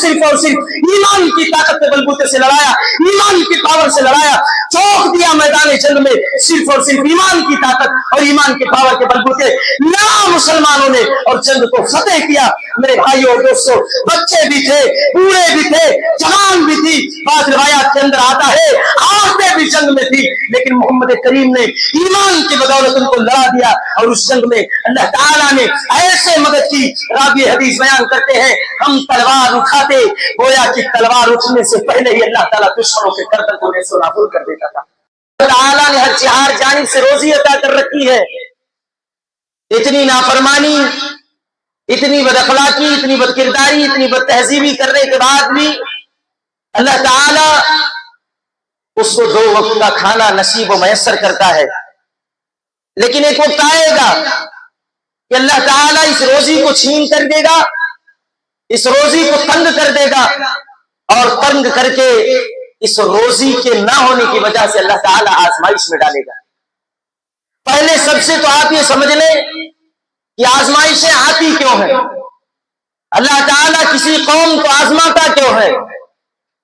صرف اور صرف ایمان کی طاقت کے بلبوتے سے لڑایا، ایمان کی پاور سے لڑایا، چوک دیا میدان جنگ میں صرف اور صرف ایمان کی طاقت اور ایمان کی پاور کے بلبوتے نہ مسلمانوں نے اور جنگ کو فتح کیا۔ میرے بھائیوں اور دوستوں، بچے بھی تھے، بوڑھے بھی تھے، جوان بھی تھی، بعض روایات کے اندر آتا ہے عورتیں بھی جنگ میں تھی، لیکن محمد کریم نے ایمان کی بدولت ان کو لڑا دیا اور اس جنگ میں اللہ تعالیٰ نے ایسے مدد کی۔ راوی حدیث بیان کرتے ہیں ہم تلوار اٹھاتے گویا کہ تلوار اٹھنے سے پہلے ہی اللہ تعالیٰ دشمنوں کے گردن کو نیست و نابود کر دیتا تھا۔ اللہ تعالیٰ نے ہر جانب سے روزی عطا کر رکھی ہے، اتنی نافرمانی، اتنی بد اخلاقی، اتنی بد کرداری، اتنی بد تہذیبی کرنے کے بعد بھی اللہ تعالیٰ اس کو 2 وقت کا کھانا نصیب و میسر کرتا ہے۔ لیکن ایک وقت آئے گا کہ اللہ تعالیٰ اس روزی کو چھین کر دے گا، اس روزی کو تنگ کر دے گا، اور تنگ کر کے اس روزی کے نہ ہونے کی وجہ سے اللہ تعالیٰ آزمائش میں ڈالے گا۔ پہلے سب سے تو آپ یہ سمجھ لیں کہ آزمائشیں آتی کیوں ہیں، اللہ تعالیٰ کسی قوم کو آزماتا کیوں ہے،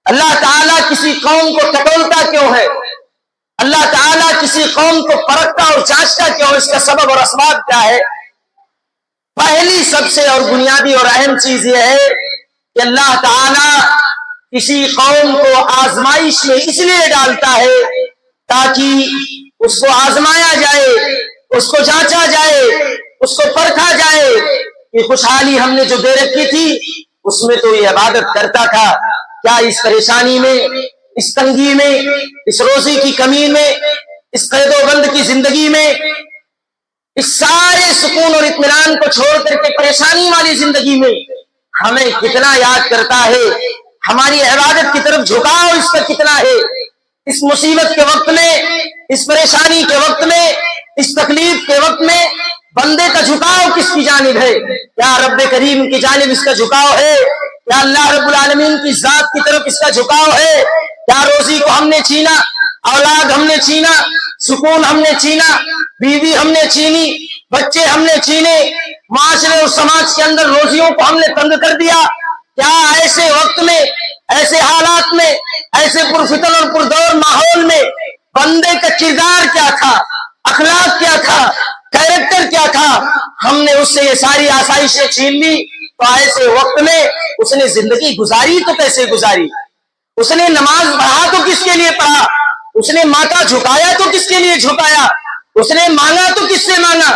اللہ تعالیٰ کسی قوم کو ٹٹولتا کیوں ہے، اللہ تعالیٰ کسی قوم کو پرکھتا اور جانچتا کیوں، اس کا سبب اور اسباب کیا ہے؟ پہلی سب سے اور بنیادی اور اہم چیز یہ ہے کہ اللہ تعالیٰ کسی قوم کو آزمائش میں اس لیے ڈالتا ہے تاکہ اس کو آزمایا جائے، اس کو جانچا جائے، اس کو پرکھا جائے کہ خوشحالی ہم نے جو دے رکھی تھی اس میں تو یہ عبادت کرتا تھا، کیا اس پریشانی میں، اس تنگی میں، اس روزی کی کمی میں، اس قید و بند کی زندگی میں، اس سارے سکون اور اطمینان کو چھوڑ کر کے پریشانی والی زندگی میں ہمیں کتنا یاد کرتا ہے، ہماری عبادت کی طرف جھکاؤ اس کا کتنا ہے، اس مصیبت کے وقت میں، اس پریشانی کے وقت میں، اس تکلیف کے وقت میں بندے کا جھکاؤ کس کی جانب ہے؟ کیا رب کریم کی جانب اس کا جھکاؤ ہے؟ کیا اللہ رب العالمین کی ذات کی طرف اس کا جھکاؤ ہے؟ کیا روزی کو ہم نے چھینا، اولاد ہم نے چھینا، سکون ہم نے چھینا، بیوی ہم نے چھینی، بچے ہم نے چھینے، معاشرے اور سماج کے اندر روزیوں کو ہم نے تنگ کر دیا؟ کیا ایسے وقت میں، ایسے حالات میں، ایسے پرفتن اور پردور ماحول میں بندے کا کردار کیا تھا، اخلاق کیا تھا، کیریکٹر کیا تھا، ہم نے اس سے یہ ساری آسائشیں چھین لی؟ تو ایسے وقت میں اس نے زندگی گزاری تو کیسے گزاری؟ اس نے نماز پڑھا تو کس کے لیے پڑھا؟ اس نے ماتھا جھکایا تو کس کے لیے جھکایا؟ اس نے مانگا تو کس سے مانگا؟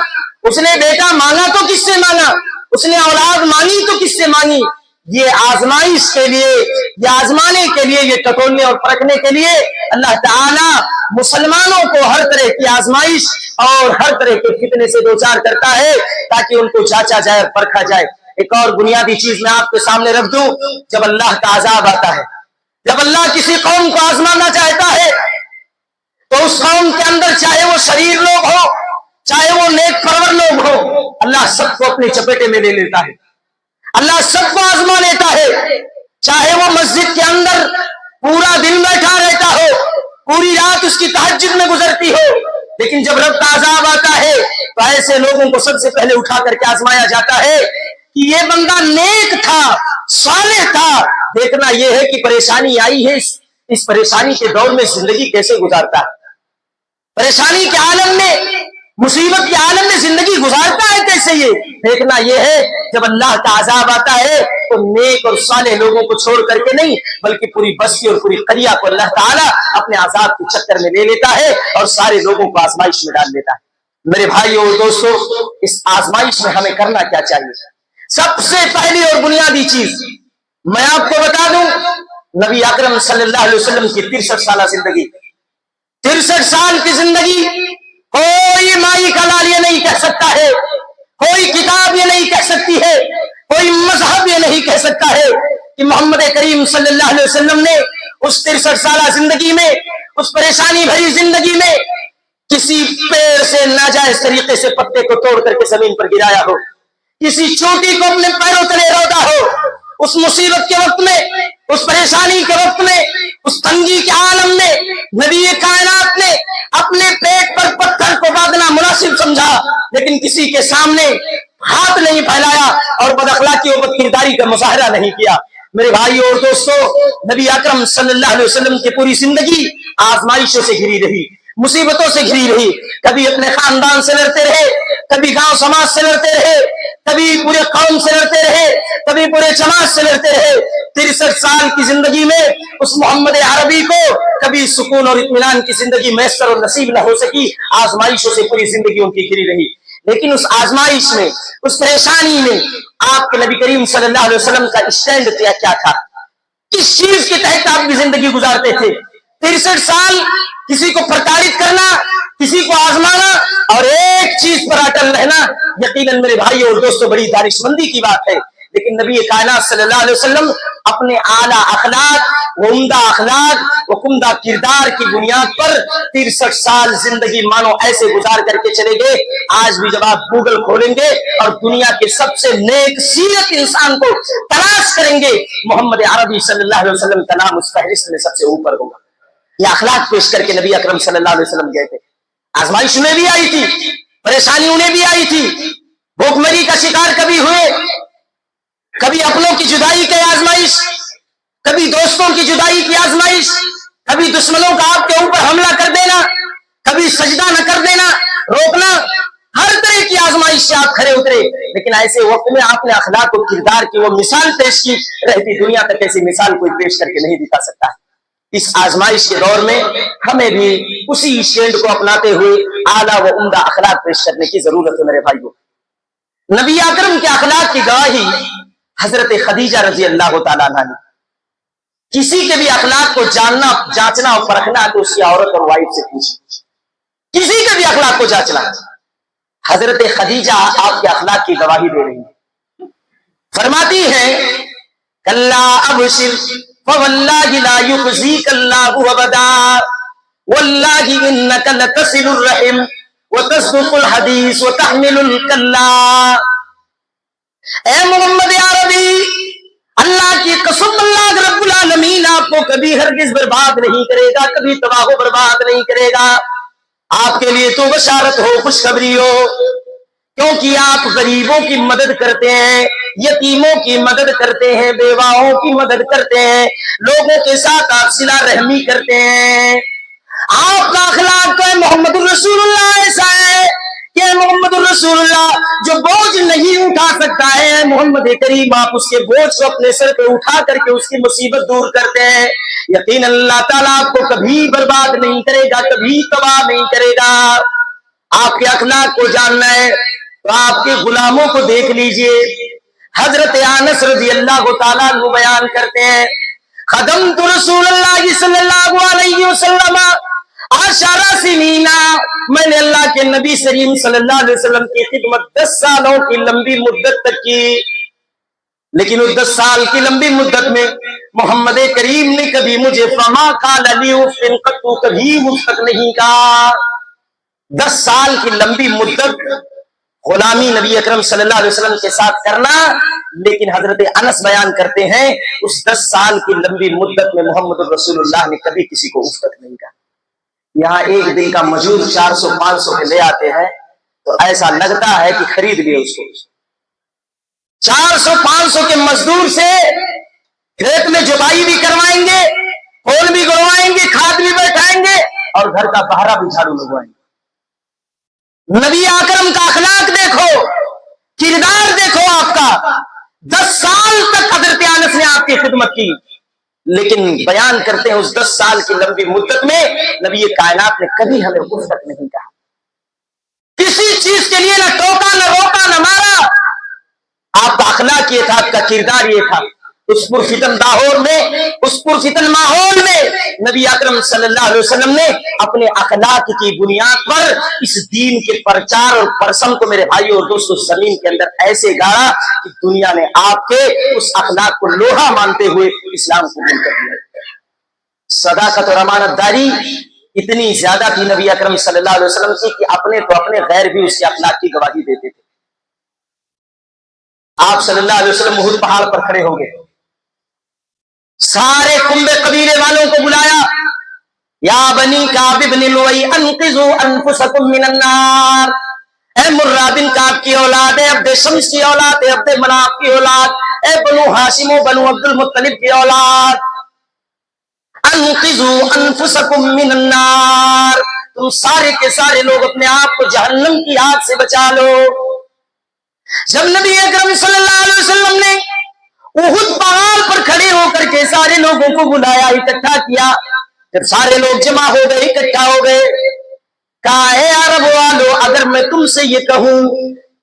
اس نے بیٹا مانگا تو کس سے مانگا؟ اس نے اولاد مانگی تو کس سے مانگی؟ یہ آزمائش کے لیے، یہ آزمانے کے لیے، یہ ٹٹولنے اور پرکھنے کے لیے اللہ تعالیٰ مسلمانوں کو ہر طرح کی آزمائش اور ہر طرح کے فتنے سے دوچار کرتا ہے تاکہ ان کو جانچا جائے اور پرکھا جائے۔ ایک اور بنیادی چیز میں آپ کے سامنے رکھ دوں، جب اللہ کا عذاب آتا ہے، جب اللہ کسی قوم کو آزمانا چاہتا ہے تو اس قوم کے اندر چاہے وہ شریر لوگ ہو، چاہے وہ نیک پرور لوگ ہو، اللہ سب کو اپنی چپیٹے میں لے لیتا ہے، اللہ سب کو آزما لیتا ہے، چاہے وہ مسجد کے اندر پورا دن بیٹھا رہتا ہو، پوری رات اس کی تہجد میں گزرتی ہو، لیکن جب رب کا عذاب آتا ہے تو ایسے لوگوں کو سب سے پہلے اٹھا کر کے آزمایا جاتا ہے کہ یہ بندہ نیک تھا، صالح تھا، دیکھنا یہ ہے کہ پریشانی آئی ہے، اس پریشانی کے دور میں زندگی کیسے گزارتا ہے، پریشانی کے عالم میں، مصیبت کے عالم میں زندگی گزارتا ہے کیسے، یہ دیکھنا یہ ہے۔ جب اللہ کا عذاب آتا ہے تو نیک اور صالح لوگوں کو چھوڑ کر کے نہیں بلکہ پوری بستی اور پوری قریہ کو اللہ تعالیٰ اپنے عذاب کے چکر میں لے لیتا ہے اور سارے لوگوں کو آزمائش میں ڈال دیتا ہے۔ میرے بھائیوں اور دوستوں، اس آزمائش میں ہمیں کرنا کیا چاہیے؟ سب سے پہلی اور بنیادی چیز میں آپ کو بتا دوں، نبی اکرم صلی اللہ علیہ وسلم کی 63 سالہ زندگی، 63 سال کی زندگی، کوئی مائی کا لال یہ نہیں کہہ سکتا ہے، کوئی کتاب یہ نہیں کہہ سکتی ہے، کوئی مذہب یہ نہیں کہہ سکتا ہے کہ محمد کریم صلی اللہ علیہ وسلم نے اس 63 سالہ زندگی میں، اس پریشانی بھری زندگی میں کسی پیڑ سے ناجائز طریقے سے پتے کو توڑ کر کے زمین پر گرایا ہو، کسی چوٹی کو اپنے پیروں تلے رودا ہو، اس مصیبت کے وقت میں، اس پریشانی کے وقت میں، اس تنگی کے عالم میں نبی کائنات نے اپنے پیٹ پر پتھر کو باندھنا مناسب سمجھا، لیکن کسی کے سامنے ہاتھ نہیں پھیلایا اور بد اخلاقی و بد کرداری کا مظاہرہ نہیں کیا۔ میرے بھائی اور دوستو، نبی اکرم صلی اللہ علیہ وسلم کی پوری زندگی آزمائشوں سے گھری رہی، مصیبتوں سے گھری رہی. کبھی اپنے خاندان سے لڑتے رہے، کبھی گاؤں سماج سے لڑتے رہے، کبھی پورے قوم سے لڑتے رہے، کبھی پورے جماعت سے لڑتے رہے. 63 سال کی زندگی میں اس محمد عربی کو کبھی سکون اور اطمینان کی زندگی میسر اور نصیب نہ ہو سکی. آزمائشوں سے پوری زندگی ان کی گھری رہی. لیکن اس آزمائش میں، اس پریشانی میں آپ کے نبی کریم صلی اللہ علیہ وسلم کا اسٹینڈ کیا تھا؟ کس چیز کے تحت آپ کی زندگی گزارتے تھے؟ 63 سال کسی کو پرتاڑت کرنا، کسی کو آزمانا اور ایک چیز پر اٹل رہنا، یقیناً میرے بھائی اور دوستوں بڑی دانش مندی کی بات ہے. لیکن نبی کائنات صلی اللہ علیہ وسلم اپنے اعلیٰ اخلاق، عمدہ اخلاق و عمدہ کردار کی بنیاد پر 63 سال زندگی مانو ایسے گزار کر کے چلے گئے. آج بھی جب آپ گوگل کھولیں گے اور دنیا کے سب سے نیک سیرت انسان کو تلاش کریں گے، محمد عربی صلی اللہ علیہ وسلم کا نام اس فہرست میں سب سے اوپر ہوگا. یہ اخلاق پیش کر کے نبی اکرم صلی اللہ علیہ وسلم گئے تھے. آزمائش انہیں بھی آئی تھی، پریشانی انہیں بھی آئی تھی، بھوک مری کا شکار کبھی ہوئے، کبھی اپنوں کی جدائی کی آزمائش، کبھی دوستوں کی جدائی کی آزمائش، کبھی دشمنوں کا آپ کے اوپر حملہ کر دینا، کبھی سجدہ نہ کر دینا، روکنا، ہر طرح کی آزمائش سے آپ کھڑے اترے. لیکن ایسے وقت میں آپ نے اخلاق و کردار کی وہ مثال پیش کی، رہتی دنیا تک ایسی مثال کوئی پیش کر کے نہیں دکھا سکتا. اس آزمائش کے دور میں ہمیں بھی اسی اسٹینڈ کو اپناتے ہوئے اعلیٰ و عمدہ اخلاق پیش کرنے کی ضرورت ہے. میرے بھائیوں، نبی اکرم کے اخلاق کی گواہی حضرت خدیجہ رضی اللہ تعالیٰ عنہ نے. کسی کے بھی اخلاق کو جاننا، جانچنا اور پرکھنا تو اس کی عورت اور وائف سے پوچھیں. کسی کے بھی اخلاق کو جانچنا. حضرت خدیجہ آپ کے اخلاق کی گواہی دے رہی ہیں، فرماتی ہیں کلا ابشر فواللہ لا یخزیک اللہ ابدا واللہ انک لتصل الرحم وتصدق الحدیث وتحمل الکلا. اے محمد عربی، اللہ کی قسم، اللہ رب العالمین آپ کو کبھی ہرگز برباد نہیں کرے گا، کبھی تباہ و برباد نہیں کرے گا. آپ کے لیے تو بشارت ہو، خوشخبری ہو، کیونکہ آپ غریبوں کی مدد کرتے ہیں، یتیموں کی مدد کرتے ہیں، بیواؤں کی مدد کرتے ہیں، لوگوں کے ساتھ آپ صلہ رحمی کرتے ہیں. آپ کا اخلاق تو محمد الرسول اللہ ایسا ہے کہ محمد الرسول اللہ جو بوجھ نہیں اٹھا سکتا ہے، محمد کریم آپ اس کے بوجھ کو اپنے سر پہ اٹھا کر کے اس کی مصیبت دور کرتے ہیں. یقین اللہ تعالیٰ آپ کو کبھی برباد نہیں کرے گا، کبھی تباہ نہیں کرے گا. آپ کے اخلاق کو جاننا ہے تو آپ کے غلاموں کو دیکھ لیجئے. حضرت انس رضی اللہ تعالیٰ عنہ بیان کرتے ہیں خدمت رسول اللہ صلی اللہ علیہ وسلم 10 سنین، میں نے اللہ کے نبی کریم صلی اللہ علیہ وسلم کی خدمت 10 سالوں کی لمبی مدت تک کی. لیکن اس 10 سال کی لمبی مدت میں محمد کریم نے کبھی مجھے فما قال لی اف قط، کبھی مجھ تک نہیں کہا. 10 سال کی لمبی مدت غلامی نبی اکرم صلی اللہ علیہ وسلم کے ساتھ کرنا. لیکن حضرت انس بیان کرتے ہیں اس 10 سال کی لمبی مدت میں محمد الرسول اللہ نے کبھی کسی کو اف تک نہیں کہا. یہاں ایک دن کا مزدور 400-500 کے لے آتے ہیں تو ایسا لگتا ہے کہ خرید لیے اس کو. 400-500 کے مزدور سے کھیت میں جبائی بھی کروائیں گے، پھول بھی گڑوائیں گے، کھاد بھی بیٹھائیں گے اور گھر کا پہرا بھی جھاڑو لگوائیں گے. نبی اکرم کا اخلاق دیکھو، کردار دیکھو آپ کا. 10 سال تک حضرت انس نے آپ کی خدمت کی، لیکن بیان کرتے ہیں اس 10 سال کی لمبی مدت میں نبی کائنات نے کبھی ہمیں اف تک نہیں کہا. کسی چیز کے لیے نہ ٹوکا، نہ روکا، نہ مارا. آپ کا اخلاق یہ تھا، آپ کا کردار یہ تھا. اس پرفتن داہور میں، اس پرفتن ماحول میں نبی اکرم صلی اللہ علیہ وسلم نے اپنے اخلاق کی بنیاد پر اس دین کے پرچار اور پرسم کو میرے بھائی اور دوستوں زمین کے اندر ایسے گاڑا کہ دنیا نے آپ کے اس اخلاق کو لوہا مانتے ہوئے اسلام کو قبول کر دیا. صداقت اور امانت داری اتنی زیادہ تھی نبی اکرم صلی اللہ علیہ وسلم کی کہ اپنے تو اپنے غیر بھی اس کے اخلاق کی گواہی دیتے تھے. آپ صلی اللہ علیہ وسلم احد پہاڑ پر کھڑے ہو گئے، سارے کنبے قبیلے والوں کو بلایا، یا بنی کعب بن لؤی انقذوا انفسکم من النار. اے مرہ بن کعب کی اولاد، اے عبد شمس کی اولاد، اے عبد مناف کی اولاد، اے بنو ہاشم و بنو عبد المطلب کی اولاد، انقذوا انفسکم من النار، تم سارے کے سارے لوگ اپنے آپ کو جہنم کی آگ سے بچا لو۔ جب نبی اکرم صلی اللہ علیہ وسلم نے احد پہاڑ پر کھڑے ہو کر کے سارے لوگوں کو بلایا، اکٹھا کیا، جب سارے لوگ جمع ہو گئے، اکٹھا ہو گئے، کہا اے عرب والو، اگر میں تم سے یہ کہوں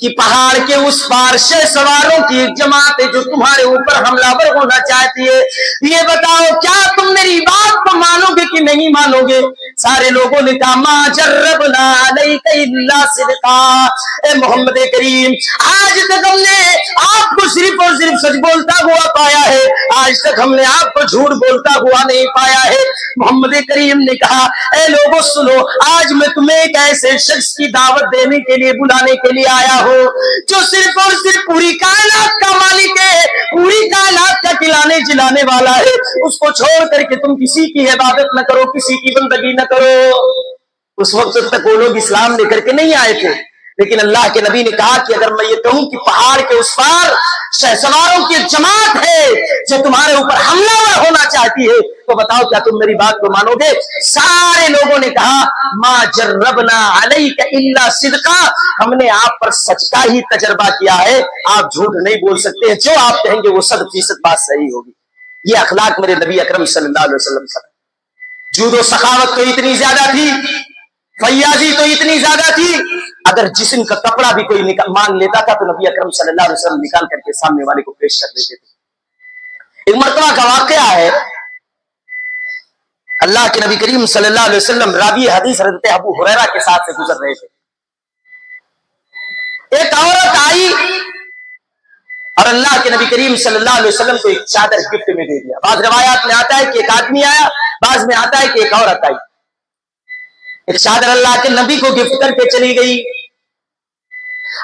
کہ پہاڑ کے اس پار شہ سواروں کی ایک جماعت ہے جو تمہارے اوپر حملہ ور ہونا چاہتی ہے، یہ بتاؤ کیا تم میری بات کو مانو گے کہ نہیں مانو گے؟ سارے لوگوں نے کہا ما جربنا علیک الا صدقا، اے محمد کریم آج تک ہم نے آپ کو صرف اور صرف سچ بولتا ہوا پایا ہے، آج تک ہم نے آپ کو جھوٹ بولتا ہوا نہیں پایا ہے۔ محمد کریم نے کہا اے لوگوں سنو، آج میں تمہیں ایک ایسے شخص کی دعوت دینے کے لیے بلانے کے لیے آیا ہوں جو صرف اور صرف پوری کائنات کا مالک ہے، پوری کائنات کا کھلانے جلانے والا ہے، اس کو چھوڑ کر کے تم کسی کی عبادت نہ کرو، کسی کی بندگی نہ کرو۔ اس وقت تک وہ لوگ اسلام لے کر کے نہیں آئے تھے، لیکن اللہ کے نبی نے کہا کہ اگر میں یہ کہوں کہ پہاڑ کے اس پار شہسواروں کی جماعت ہے جو تمہارے اوپر حملہ ور ہونا چاہتی ہے تو بتاؤ کیا تم میری بات کو مانو گے؟ سارے لوگوں نے کہا ما جربنا علیک الا صدقا، ہم نے آپ پر سچ کا ہی تجربہ کیا ہے، آپ جھوٹ نہیں بول سکتے، جو آپ کہیں گے وہ 100% بات صحیح ہوگی۔ یہ اخلاق میرے نبی اکرم صلی اللہ علیہ وسلم کا۔ جود و سخاوت تو اتنی زیادہ تھی، فیاضی تو اتنی زیادہ تھی، اگر جسم کا کپڑا بھی کوئی مانگ لیتا تھا تو نبی اکرم صلی اللہ علیہ وسلم نکال کر کے سامنے والے کو پیش کر دیتے تھے۔ ایک مرتبہ کا واقعہ ہے، اللہ کے نبی کریم صلی اللہ علیہ وسلم راوی حدیث حضرت ابو ہریرہ کے ساتھ سے گزر رہے تھے، ایک عورت آئی اور اللہ کے نبی کریم صلی اللہ علیہ وسلم کو ایک چادر گفٹ میں دے دیا۔ بعض روایات میں آتا ہے کہ ایک آدمی آیا، بعض میں آتا ہے کہ ایک عورت آئی، ایک چادر اللہ کے نبی کو گفٹ کر کے چلی گئی۔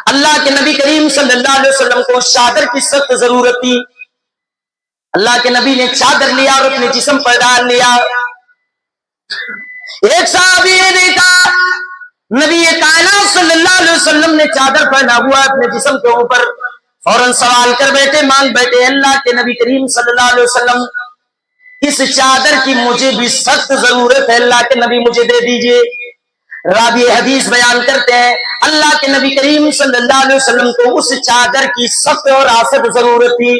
اللہ کے نبی کریم صلی اللہ علیہ وسلم کو چادر کی سخت ضرورت تھی، اللہ کے نبی نے چادر لیا اور اپنے جسم پر ڈال لیا۔ ایک صحابی نے دیکھا نبی کائنات صلی اللہ علیہ وسلم نے چادر پہنا ہوا اپنے جسم کے اوپر، فوراً سوال کر بیٹھے، مانگ بیٹھے اللہ کے نبی کریم صلی اللہ علیہ وسلم اس چادر کی مجھے بھی سخت ضرورت ہے، اللہ کے نبی مجھے دے دیجئے۔ راوی حدیث بیان کرتے ہیں اللہ کے نبی کریم صلی اللہ علیہ وسلم کو اس چادر کی سخت اور آسد ضرورت تھی۔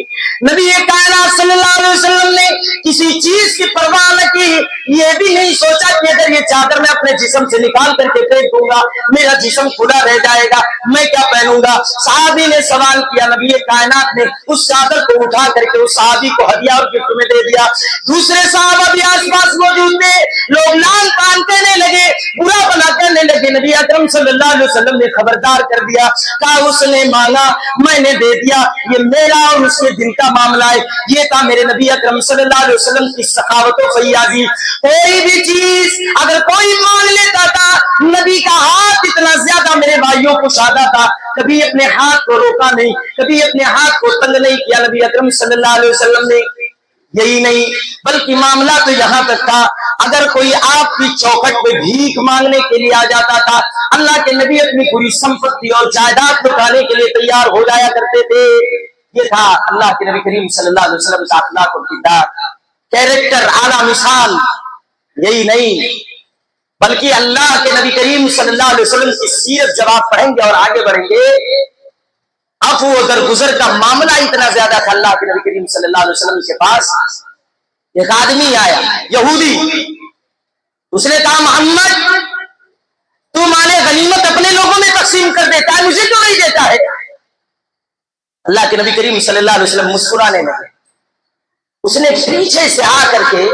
نبی کائنات صلی اللہ علیہ وسلم نے کسی چیز کی پرواہ نہ کی، یہ بھی نہیں سوچا کہ اگر یہ چادر میں اپنے جسم سے نکال کر کے پھینک دوں گا میرا جسم کھلا رہ جائے گا، میں کیا پہنوں گا؟ صحابی نے سوال کیا، نبی کائنات نے اس چادر کو اٹھا کر کے اس صحابی کو ہدیہ اور گفٹ میں دے دیا۔ دوسرے صحابہ بھی آس پاس موجود تھے، لوگ لان تان کہنے لگے، برا بنا کہنے لگے، نبی اکرم صلی اللہ علیہ وسلم نے خبردار کر دیا، کہا اس نے مانگا میں نے دے دیا، یہ میرا اور اس کے دل کا معاملہ ہے۔ یہ تھا میرے نبی اکرم صلی اللہ علیہ وسلم کی سخاوت و فیاضی۔ کوئی بھی چیز اگر کوئی مانگ لیتا تھا، نبی کا ہاتھ اتنا زیادہ میرے بھائیوں کو سادہ تھا، کبھی اپنے ہاتھ کو روکا نہیں، کبھی اپنے ہاتھ کو تنگ نہیں کیا نبی اکرم صلی اللہ علیہ وسلم نے۔ یہی نہیں بلکہ معاملہ تو یہاں تک تھا، اگر کوئی آپ کی چوکھٹ پہ بھیک مانگنے کے لیے آ جاتا تھا، اللہ کے نبی اپنی پوری سمپتی اور جائیداد لٹانے کے لیے تیار ہو جایا کرتے تھے۔ یہ تھا اللہ کے نبی کریم صلی اللہ علیہ وسلم کا اخلاق اور کردار، کیریکٹر، اعلیٰ مثال۔ یہی نہیں بلکہ اللہ کے نبی کریم صلی اللہ علیہ وسلم کی سیرت جب آپ پڑھیں گے اور آگے بڑھیں گے، عفو و درگزر کا معاملہ اتنا زیادہ تھا اللہ کے نبی کریم صلی اللہ علیہ وسلم کے پاس۔ ایک آدمی آیا یہودی، اس نے کہا محمد تو مال غنیمت اپنے لوگوں میں تقسیم کر دیتا ہے، مجھے کیوں نہیں دیتا ہے؟ اللہ کے نبی کریم صلی اللہ علیہ وسلم مسکرانے لگے، اس نے پیچھے سے آ کر کے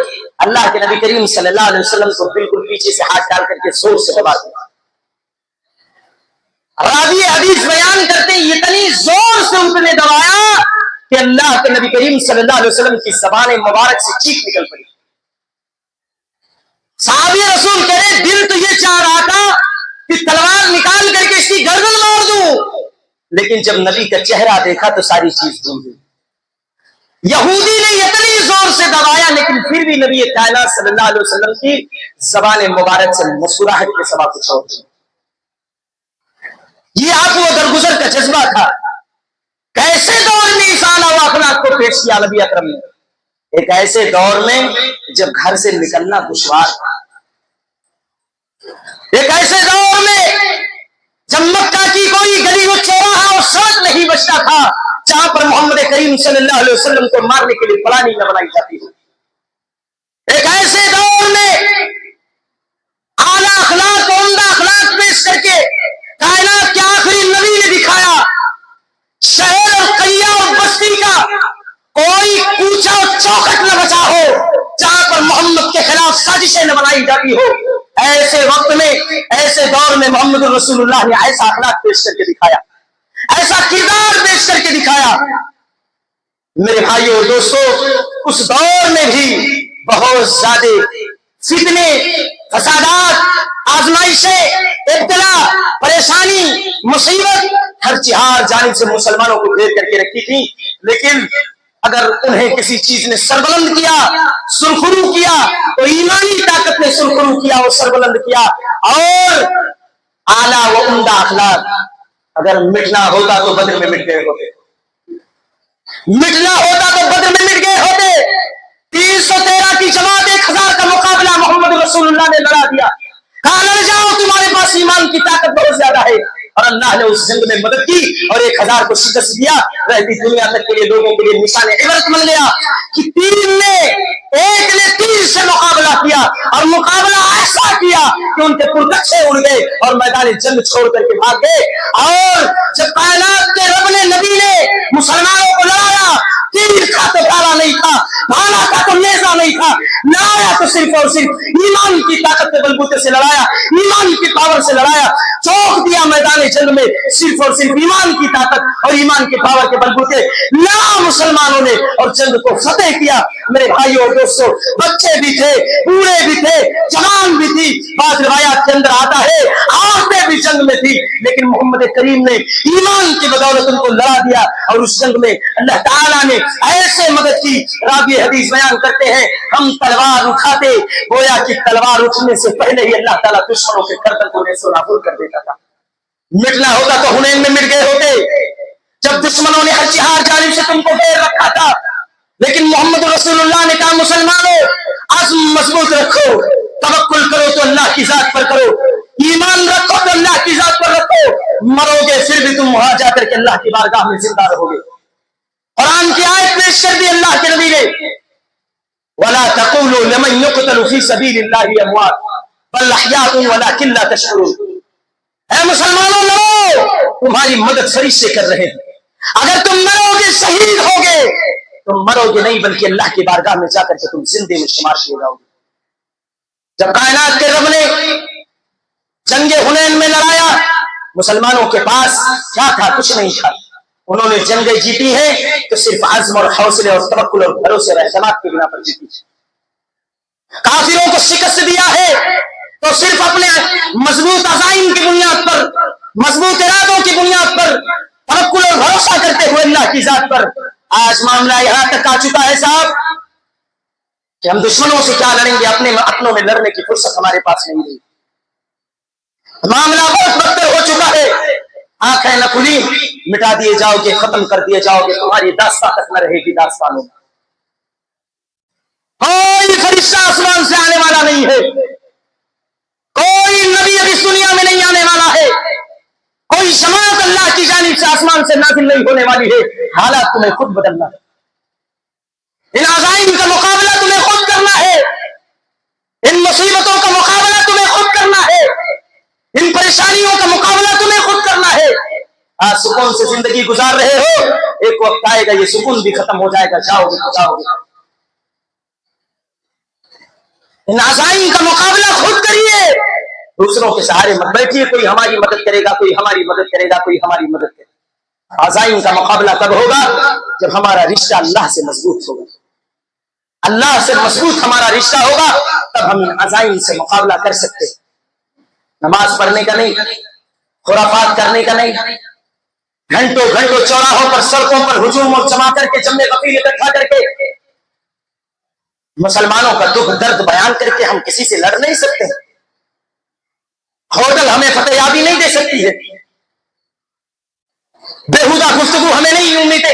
اللہ کے نبی کریم صلی اللہ علیہ وسلم کو بالکل پیچھے سے ہاتھ ڈال کر کے زور سے دبا دیا۔ راوی حدیث بیان کرتے اتنی زور سے اس نے دبایا کہ اللہ کے نبی کریم صلی اللہ علیہ وسلم کی زبان مبارک سے چیخ نکل پڑی۔ صحابی رسول کہہ رہے دل تو یہ چاہ رہا تھا کہ تلوار نکال کر کے اس کی گردن مار دوں، لیکن جب نبی کا چہرہ دیکھا تو ساری چیز بھول گئی۔ یہودی نے اتنی زور سے دبایا لیکن پھر بھی نبی کائنات صلی اللہ علیہ وسلم کی زبان مبارک سے مسکراہٹ کے سوا کچھ اور نہیں۔ یہ آپ وہ درگزر کا جذبہ تھا۔ کیسے دور میں انسان اور اخلاق کو پیش کیا نبی اکرم نے ایک ایسے دور میں جب گھر سے نکلنا دشوار، ایک ایسے دور میں جب مکہ کی کوئی گلی و چوراہا اور سڑک نہیں بچتا تھا جہاں پر محمد کریم صلی اللہ علیہ وسلم کو مارنے کے لیے پلانی نہ بنائی جاتی ہے، ایک ایسے دور میں اعلیٰ اخلاق و عمدہ اخلاق پیش کر کے کائنات کے آخری نبی نے دکھایا شہر اور قریہ اور بستی کا کوئی کوچہ اور چوکھٹ نہ بچا ہو جہاں پر محمد کے خلاف سازشیں نہ بنائی جاتی ہو۔ ایسے وقت میں، ایسے دور میں محمد رسول اللہ نے ایسا اخلاق پیش کر کے دکھایا، ایسا کردار پیش کر کے دکھایا۔ میرے بھائیوں اور دوستو، اس دور میں بھی بہت زیادہ فتنے، فسادات، آزمائشیں، ابتلا، پریشانی، مصیبت ہر جانب سے مسلمانوں کو گھیر کر کے رکھی تھی، لیکن اگر انہیں کسی چیز نے سربلند کیا، سرخرو کیا، تو ایمانی طاقت نے سرخرو کیا اور سربلند کیا، اور اعلیٰ و عمدہ اخلاق اگر مٹنا ہوتا تو بدر میں مٹ گئے ہوتے، مٹنا ہوتا تو بدر میں مٹ گئے ہوتے۔ 313 کی جماعت 1000 کا مقابلہ محمد رسول اللہ نے لڑا دیا، کہا لڑ جاؤ، تمہارے پاس ایمان کی طاقت بہت زیادہ ہے، اور اللہ نے اس جنگ میں مدد کی اور 1000 کو شکست دیا۔ رہتی دنیا تک کے لیے لوگوں کے لیے نشان عبرت بن گیا کہ ایک نے 3 سے مقابلہ کیا، اور مقابلہ ایسا کیا کہ ان کے پرکچھے اڑ گئے اور میدان جنگ چھوڑ کر کے بھاگ گئے۔ اور جب کائنات کے رب نے، نبی نے مسلمانوں کو لڑایا، تیر کا تو ڈالا نہیں تھا، بھالا کا تو نیزہ نہیں تھا، لڑایا تو صرف اور صرف ایمان کی طاقت کے بلبوتے سے لڑایا، ایمان کی پاور سے لڑایا، چوک دیا میدان جنگ میں صرف اور صرف ایمان کی طاقت اور ایمان کی پاور کے بلبوتے لڑا مسلمانوں نے اور جنگ کو فتح کیا۔ میرے بھائیوں اور دوستوں، بچے بھی تھے، بوڑھے بھی تھے، جوان بھی تھی، بعض روایات کے اندر آتا ہے عورتیں بھی جنگ میں تھی، لیکن محمد کریم نے ایمان کی بدولت ان کو لڑا دیا، اور اس جنگ میں اللہ تعالیٰ نے ایسے مدد کی۔ راوی حدیث بیان کرتے ہیں، ہم تلوار اٹھاتے گویا کہ تلوار اٹھنے سے پہلے ہی اللہ تعالیٰ دشمنوں کے گردن کو نیست و نابود کر دیتا تھا۔ مٹنا ہوتا تو حنین میں مٹ گئے ہوتے، جب دشمنوں نے ہر جانب سے تم کو گھیر رکھا تھا، لیکن محمد رسول اللہ نے کہا مسلمانوں عزم مضبوط رکھو، توکل کرو تو اللہ کی ذات پر کرو، ایمان رکھو تو اللہ کی ذات پر رکھو، مرو گے پھر بھی تم وہاں جا کر کے اللہ کی بارگاہ میں زندہ رہو گے۔ قرآن کی آیت پیش کر دی اللہ کے نبی نے، وَلَا تَقُولُوا لَمَنْ يُقْتَلُ فِي سَبِيلِ اللَّهِ أَمْوَاتٌ بَلْ أَحْيَاءٌ وَلَكِنْ لَا تَشْعُرُونَ۔ اے مسلمانوں لڑو، تمہاری مدد فرشتے کر رہے ہیں، اگر تم مرو گے شہید ہوگے، تم مرو گے نہیں بلکہ اللہ کی بارگاہ میں جا کر کے تم زندے میں شمار کیے جاؤ گے۔ جب کائنات کے رب نے جنگ حنین میں لڑایا، مسلمانوں کے پاس کیا تھا؟ کچھ نہیں تھا۔ انہوں نے جنگیں جیتی ہیں تو صرف عزم اور حوصلے اور توکل اور بھروسے اور اعتماد کی بنا پر جیتی ہے۔ کافروں کو شکست دیا ہے تو صرف اپنے مضبوط عزائم کی بنیاد پر، مضبوط ارادوں کی بنیاد پر توکل اور بھروسہ کرتے ہوئے اللہ کی ذات پر۔ آج معاملہ یہاں تک آ چکا ہے صاحب کہ ہم دشمنوں سے کیا لڑیں گے، اپنوں میں لڑنے کی فرصت ہمارے پاس نہیں رہی۔ معاملہ بہت بدتر ہو چکا ہے، آنکھیں نہ کھلی، مٹا دیے جاؤ گے، ختم کر دیے جاؤ گے، تمہاری داستان تک نہ رہے گی داستانوں میں۔ کوئی فرشتہ آسمان سے آنے والا نہیں ہے، کوئی نبی اب اس دنیا میں نہیں آنے والا ہے، کوئی جماعت اللہ کی جانب سے آسمان سے نازل نہیں ہونے والی ہے۔ حالات تمہیں خود بدلنا ہے، ان عزائم کا مقابلہ تمہیں خود کرنا ہے، ان مصیبتوں کا مقابلہ تمہیں خود کرنا ہے، ان پریشانیوں کا مقابلہ تمہیں خود کرنا ہے۔ آج سکون سے زندگی گزار رہے ہو، ایک وقت آئے گا یہ سکون بھی ختم ہو جائے گا، جاؤ گے تو جاؤ گے۔ ان عزائم کا مقابلہ خود کریے، دوسروں کے سہارے مت بیٹھیے، کوئی ہماری مدد کرے گا، کوئی ہماری مدد کرے گا، کوئی ہماری مدد کرے گا۔ عزائم کا مقابلہ کب ہوگا؟ جب ہمارا رشتہ اللہ سے مضبوط ہوگا، اللہ سے مضبوط ہمارا رشتہ ہوگا، تب ہم ان عزائم سے مقابلہ کر سکتے ہیں۔ نماز پڑھنے کا نہیں، خرافات کرنے کا نہیں، گھنٹوں گھنٹوں چوراہوں پر، سڑکوں پر ہجوم اور جما کر کے، جمع غفیر اکٹھا کر کے مسلمانوں کا دکھ درد بیان کر کے ہم کسی سے لڑ نہیں سکتے۔ ہوٹل ہمیں فتح یابی نہیں دے سکتی ہے، بےہودہ گفتگو ہمیں نہیں امیدیں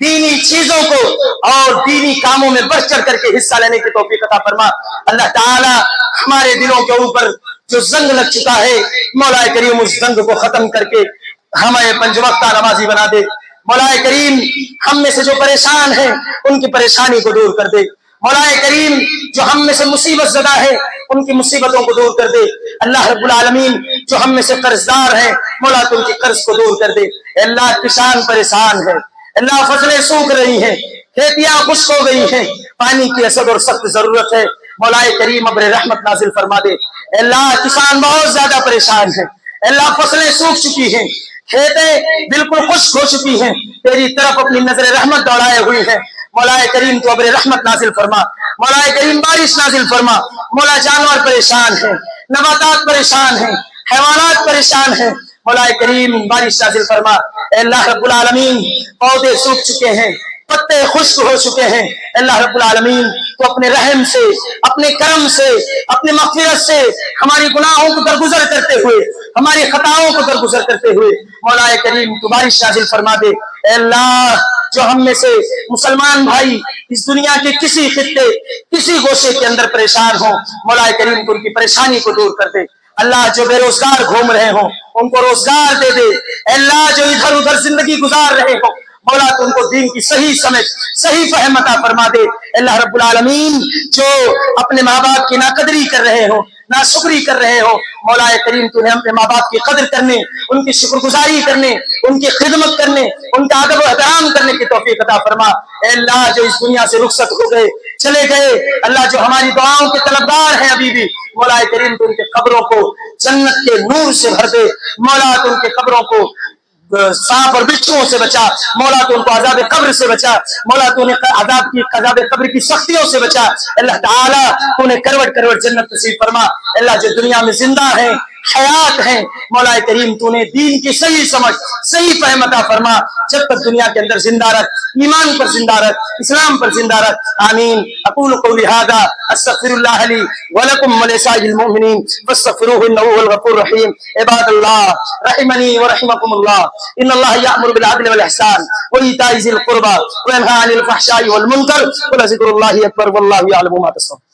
دینی چیزوں کو اور دینی کاموں میں بڑھ چڑھ کر کے حصہ لینے کی توفیق عطا فرما. اللہ تعالی ہمارے دلوں کے اوپر جو زنگ لگ چکا ہے مولا کریم اس زنگ کو ختم کر کے ہمیں 5 وقتہ نمازی بنا دے. مولا کریم ہم میں سے جو پریشان ہیں ان کی پریشانی کو دور کر دے. مولا کریم جو ہم میں سے مصیبت زدہ ہے ان کی مصیبتوں کو دور کر دے. اللہ رب العالمین جو ہم میں سے قرض دار ہیں مولا تو ان کی قرض کو دور کر دے. اللہ کسان پریشان ہے, اللہ فصلیں سوکھ رہی ہیں, کھیتیاں خشک ہو گئی ہیں, پانی کی اشد اور سخت ضرورت ہے. مولا کریم ابر رحمت نازل فرما دے. اللہ کسان بہت زیادہ پریشان ہیں, اللہ فصلیں سوکھ چکی ہیں, کھیتیں بالکل خشک ہو چکی ہیں, تیری طرف اپنی نظر رحمت دوڑائے ہوئی ہیں. مولا کریم تو ابر رحمت نازل فرما. مولا کریم بارش نازل فرما. مولا جانور پریشان ہیں, نباتات پریشان ہیں, حیوانات پریشان ہیں. مولا کریم بارش نازل فرما. اے اللہ رب العالمین پودے سوکھ چکے ہیں, پتے خشک ہو چکے ہیں. اللہ رب العالمین تو اپنے رحم سے, اپنے کرم سے, اپنے مغفرت سے ہماری گناہوں کو درگزر کرتے ہوئے, ہماری خطاؤں کو درگزر کرتے ہوئے مولا کریم تو بارش نازل فرما دے. اے اللہ جو ہم میں سے مسلمان بھائی اس دنیا کے کسی خطے کسی گوشے کے اندر پریشان ہوں مولا کریم تو ان کی پریشانی کو دور کر دے. اللہ جو بے روزگار گھوم رہے ہوں ان کو روزگار دے دے. اللہ جو ادھر ادھر زندگی گزار رہے ہوں مولا تو ان کو دین کی صحیح سمجھ صحیح فہم عطا فرما دے. اللہ رب العالمین جو اپنے ماں باپ کی ناقدری کر رہے ہوں, ناشکری کر رہے ہو مولا کریم تو نے اپنے ماں باپ کی قدر کرنے, ان کی شکر گزاری کرنے, ان کی خدمت کرنے, ان کا ادب و احترام کرنے کی توفیق عطا فرما. اے اللہ جو اس دنیا سے رخصت ہو گئے چلے گئے, اللہ جو ہماری دعاؤں کے طلبگار ہیں ابھی بھی مولا کریم تو ان کے قبروں کو جنت کے نور سے بھر دے. مولا تو ان کے قبروں کو سانپ اور بچھوؤں سے بچا. مولا تو ان کو عذاب قبر سے بچا. مولا تو انہیں عذاب قبر کی سختیوں سے بچا. اللہ تعالیٰ تو انہیں کروٹ کروٹ جنت نصیب فرما. اللہ جو دنیا میں زندہ ہیں حیات ہیں مولا کریم تو نے دین کی صحیح سمجھ صحیح فہم عطا فرما. جب تک دنیا کے اندر زندہ رکھ, ایمان پر زندہ رکھ, اسلام پر زندہ رکھ. آمین. اقول قولی هذا استغفر الله لي ولكم ولسائر المؤمنين فاستغفروه انه هو الغفور الرحيم. عباد الله رحمني ورحمكم الله ان الله يأمر بالعدل والاحسان وايتاء ذي القربى وينهى عن الفحشاء والمنكر ولذكر الله اكبر والله يعلم ما تصنعون.